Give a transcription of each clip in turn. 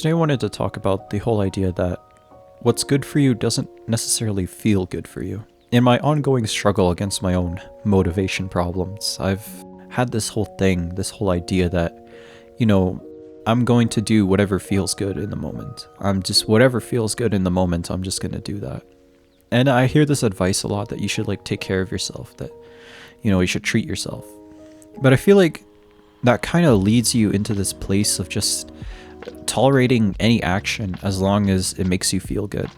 Today I wanted to talk about the whole idea that what's good for you doesn't necessarily feel good for you. In my ongoing struggle against my own motivation problems, I've had this whole idea that, I'm going to do whatever feels good in the moment. Whatever feels good in the moment, I'm just going to do that. And I hear this advice a lot that you should take care of yourself, that, you should treat yourself. But I feel like that kind of leads you into this place of just tolerating any action as long as it makes you feel good.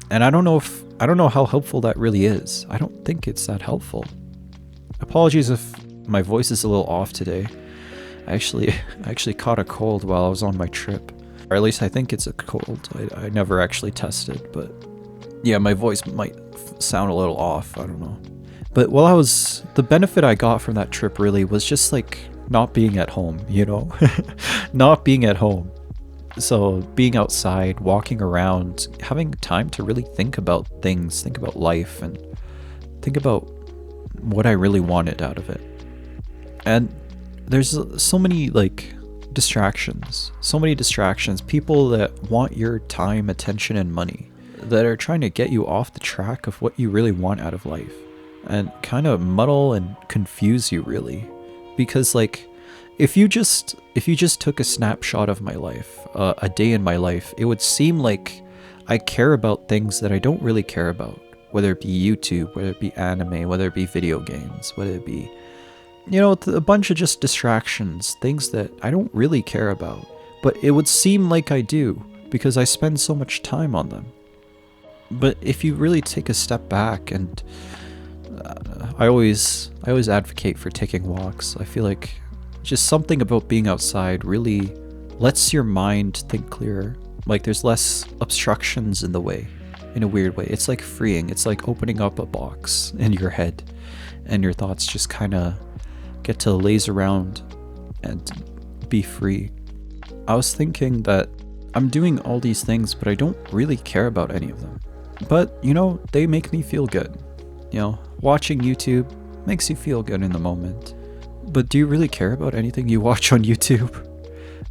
And I don't know how helpful that really is. I don't think it's that helpful. Apologies if my voice is a little off today. I actually caught a cold while I was on my trip. Or at least I think it's a cold. I never actually tested, but yeah, my voice might sound a little off. I don't know. But the benefit I got from that trip really was just not being at home, not being at home. So being outside, walking around, having time to really think about things, think about life, and think about what I really wanted out of it. And there's so many distractions, people that want your time, attention, and money that are trying to get you off the track of what you really want out of life and kind of muddle and confuse you really. Because if you just took a snapshot of my life, a day in my life, it would seem like I care about things that I don't really care about, whether it be YouTube, whether it be anime, whether it be video games, whether it be, a bunch of just distractions, things that I don't really care about, but it would seem like I do because I spend so much time on them. But if you really take a step back, and I always advocate for taking walks. I feel like just something about being outside really lets your mind think clearer. There's less obstructions in the way, in a weird way. It's freeing. It's like opening up a box in your head, and your thoughts just kind of get to laze around and be free. I was thinking that I'm doing all these things, but I don't really care about any of them. But, they make me feel good. Watching YouTube makes you feel good in the moment. But do you really care about anything you watch on YouTube?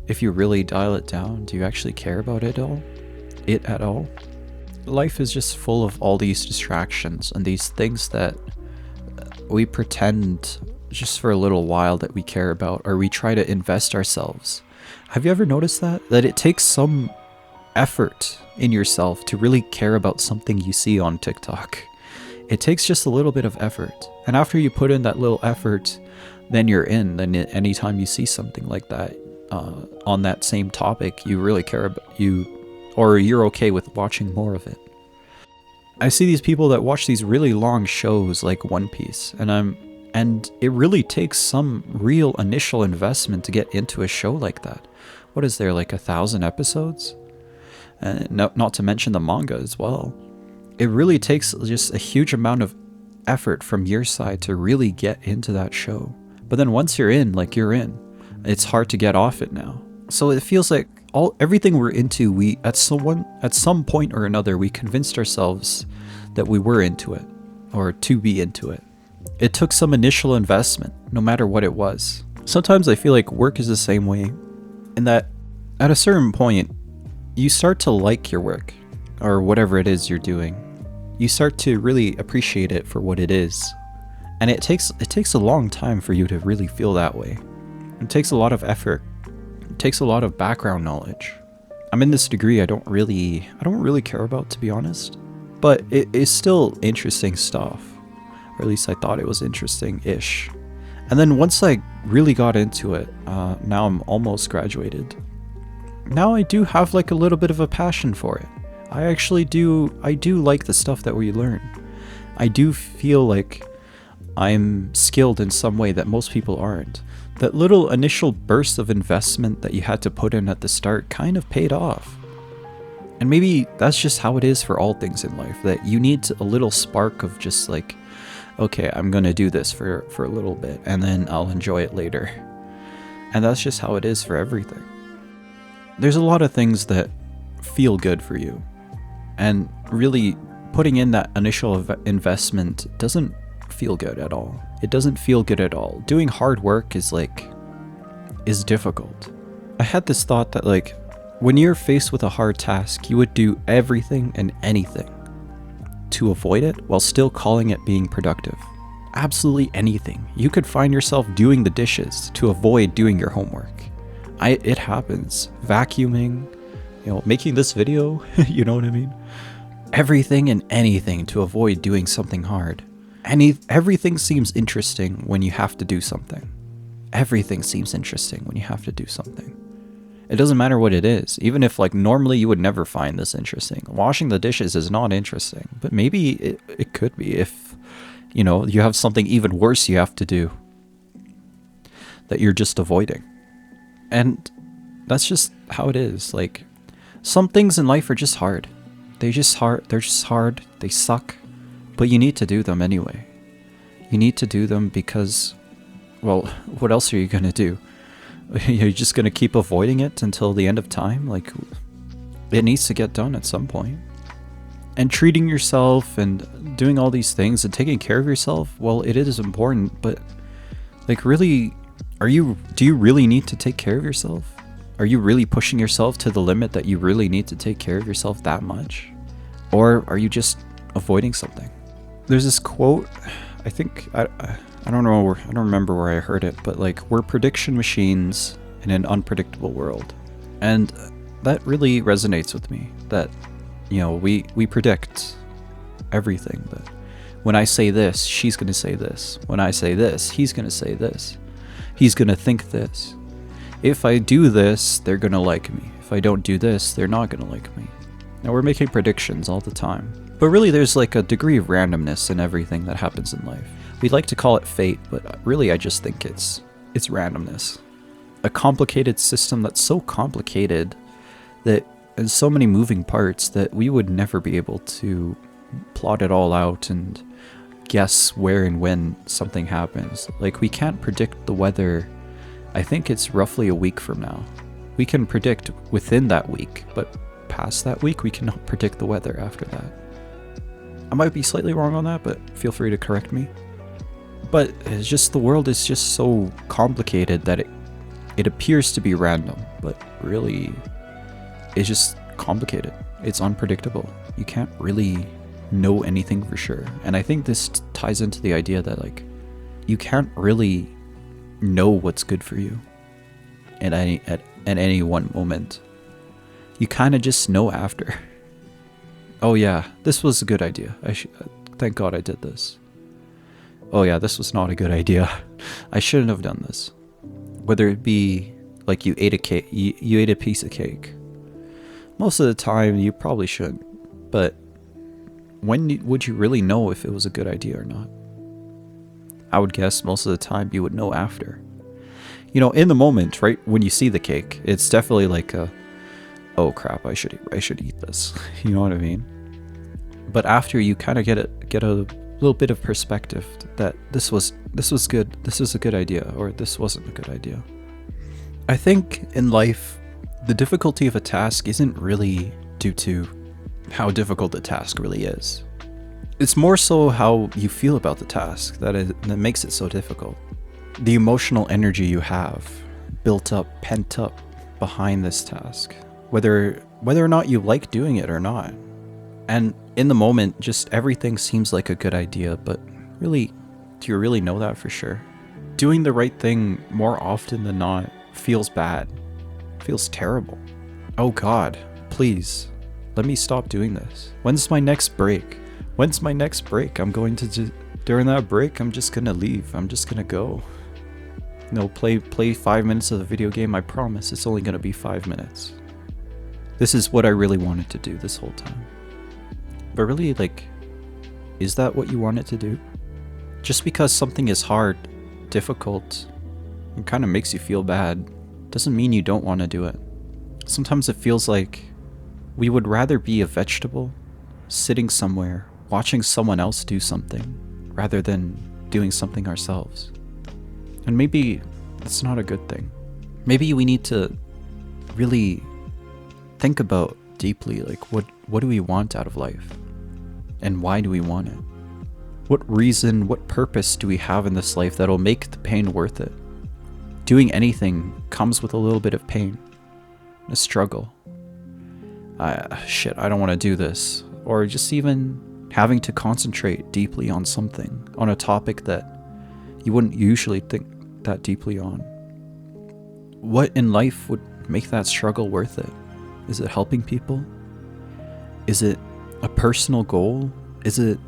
If you really dial it down, do you actually care about it at all? Life is just full of all these distractions and these things that we pretend just for a little while that we care about, or we try to invest ourselves. Have you ever noticed that? That it takes some effort in yourself to really care about something you see on TikTok. It takes just a little bit of effort. And after you put in that little effort, then you're in. Then anytime you see something like that on that same topic, you really care about or you're okay with watching more of it. I see these people that watch these really long shows like One Piece, and it really takes some real initial investment to get into a show like that. What is there, 1,000 episodes? And not to mention the manga as well. It really takes just a huge amount of effort from your side to really get into that show. But then once you're in, you're in. It's hard to get off it now. So it feels like everything we're into, we at some point or another, we convinced ourselves that we were into it, or to be into it. It took some initial investment, no matter what it was. Sometimes I feel like work is the same way, in that at a certain point, you start to like your work, or whatever it is you're doing. You start to really appreciate it for what it is. And it takes a long time for you to really feel that way. It takes a lot of effort. It takes a lot of background knowledge. I'm in this degree I don't really care about, to be honest. But it is still interesting stuff. Or at least I thought it was interesting-ish. And then once I really got into it, now I'm almost graduated. Now I do have a little bit of a passion for it. I do like the stuff that we learn. I do feel like I'm skilled in some way that most people aren't. That little initial burst of investment that you had to put in at the start kind of paid off. And maybe that's just how it is for all things in life, that you need a little spark of just okay, I'm gonna do this for a little bit, and then I'll enjoy it later. And that's just how it is for everything. There's a lot of things that feel good for you, and really putting in that initial investment doesn't feel good at all. It doesn't feel good at all. Doing hard work is difficult. I had this thought that When you're faced with a hard task, you would do everything and anything to avoid it while still calling it being productive. Absolutely anything. You could find yourself doing the dishes to avoid doing your homework. It happens. Vacuuming, making this video, you know what I mean? Everything and anything to avoid doing something hard. Everything seems interesting when you have to do something. Everything seems interesting when you have to do something. It doesn't matter what it is. Even if normally you would never find this interesting. Washing the dishes is not interesting, but maybe it could be if, you have something even worse you have to do that you're just avoiding. And that's just how it is. Some things in life are just hard. They're just hard. They suck. But you need to do them anyway. You need to do them because, well, what else are you going to do? You're just going to keep avoiding it until the end of time? It needs to get done at some point. And treating yourself and doing all these things and taking care of yourself, well, it is important, but really, do you really need to take care of yourself? Are you really pushing yourself to the limit that you really need to take care of yourself that much? Or are you just avoiding something? There's this quote, I think, I don't remember where I heard it, but we're prediction machines in an unpredictable world. And that really resonates with me, that, we predict everything. That when I say this, she's going to say this. When I say this, he's going to say this. He's going to think this. If I do this, they're going to like me. If I don't do this, they're not going to like me. Now, we're making predictions all the time. But really, there's a degree of randomness in everything that happens in life. We'd like to call it fate, but really I just think it's randomness. A complicated system that's so complicated that and so many moving parts that we would never be able to plot it all out and guess where and when something happens. We can't predict the weather. I think it's roughly a week from now. We can predict within that week, but past that week, we cannot predict the weather after that. I might be slightly wrong on that, but feel free to correct me. But it's just, the world is just so complicated that it appears to be random, but really it's just complicated. It's unpredictable. You can't really know anything for sure. And I think this ties into the idea that you can't really know what's good for you at any one moment. You kind of just know after. Oh yeah, this was a good idea. Thank God I did this. Oh yeah, this was not a good idea. I shouldn't have done this. Whether it be you ate a cake, you ate a piece of cake. Most of the time you probably shouldn't. But when would you really know if it was a good idea or not? I would guess most of the time you would know after. In the moment, right when you see the cake, it's definitely oh crap, I should eat this. You know what I mean? But after, you kind of get a little bit of perspective that this was good, this was a good idea, or this wasn't a good idea. I think in life, the difficulty of a task isn't really due to how difficult the task really is. It's more so how you feel about the task that makes it so difficult. The emotional energy you have built up, pent up behind this task, whether or not you like doing it or not. And in the moment, just everything seems like a good idea, but really, do you really know that for sure? Doing the right thing more often than not feels bad, feels terrible. Oh God, please, let me stop doing this. When's my next break? I'm going to during that break, I'm just gonna leave. I'm just gonna go. Play 5 minutes of the video game. I promise it's only gonna be 5 minutes. This is what I really wanted to do this whole time. But really, is that what you wanted to do? Just because something is hard, difficult, and kind of makes you feel bad, doesn't mean you don't want to do it. Sometimes it feels like we would rather be a vegetable, sitting somewhere, watching someone else do something, rather than doing something ourselves. And maybe that's not a good thing. Maybe we need to really think about deeply, what do we want out of life? And why do we want it? What reason, what purpose do we have in this life that'll make the pain worth it? Doing anything comes with a little bit of pain, a struggle, shit, I don't want to do this. Or just even having to concentrate deeply on something, on a topic that you wouldn't usually think that deeply on. What in life would make that struggle worth it? Is it helping people? Is it a personal goal? Is it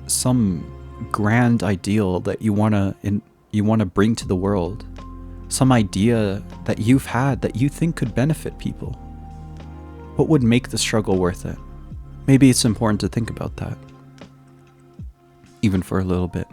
some grand ideal that you want to bring to the world? Some idea that you've had that you think could benefit people? What would make the struggle worth it? Maybe it's important to think about that, even for a little bit.